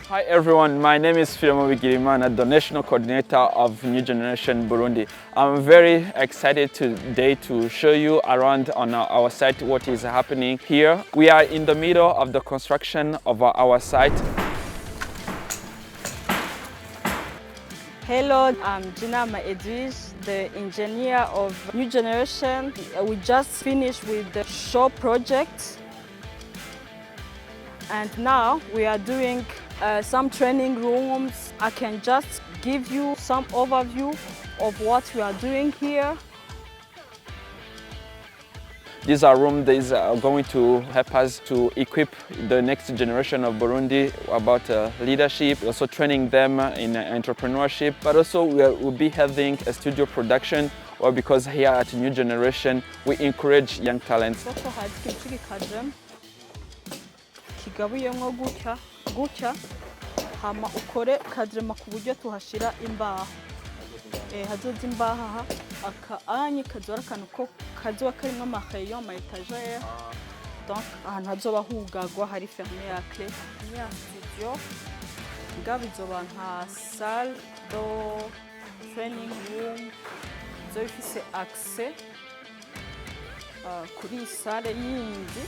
Hi everyone, my name is Filemo Bigirimana, the National Coordinator of New Generation Burundi. I'm very excited today to show you around on our site what is happening here. We are in the middle of the construction of our site. Hello, I'm Gina Edwige, the engineer of New Generation. We just finished with the show project. And now we are doing some training rooms. I can just give you some overview of what we are doing here. These are rooms that are going to help us to equip the next generation of Burundi about leadership, also training them in entrepreneurship, but also we'll be having a studio production, or because here at New Generation we encourage young talents. Kigabuyemo gutya hama ukore kadrema ku buryo tuhashira imbaho hazoza imbaho aha aka kazora kanu ko kazoba karimo amahayo ama étagère donc ahantu hazoba hugagwa hari fermé à clé ya studio ngabi zoba nka salle de training room zo ifise accès kuri salle yindi.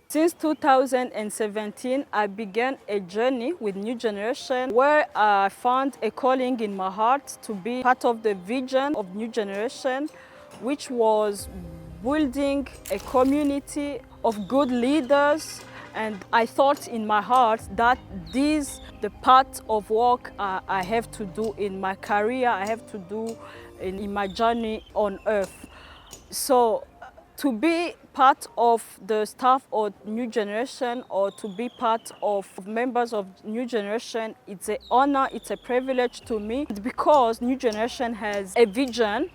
Since 2017, I began a journey with New Generation where I found a calling in my heart to be part of the vision of New Generation, which was building a community of good leaders. And I thought in my heart that this the part of work I have to do in my career, I have to do in my journey on earth. So to be part of the staff of New Generation or to be part of members of New Generation, it's an honor, it's a privilege to me because New Generation has a vision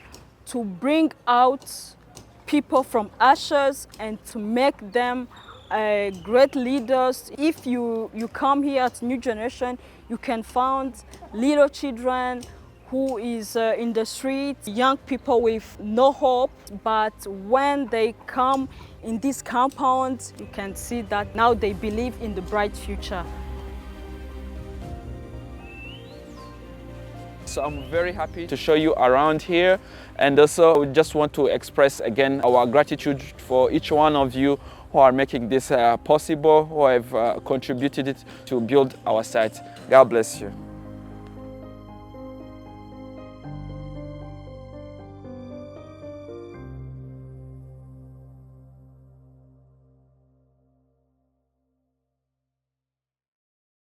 to bring out people from ashes and to make them great leaders. If you come here at New Generation, you can find little children who is in the streets, young people with no hope, but when they come in this compound, you can see that now they believe in the bright future. So I'm very happy to show you around here, and also we just want to express again our gratitude for each one of you who are making this possible, who have contributed to build our site. God bless you.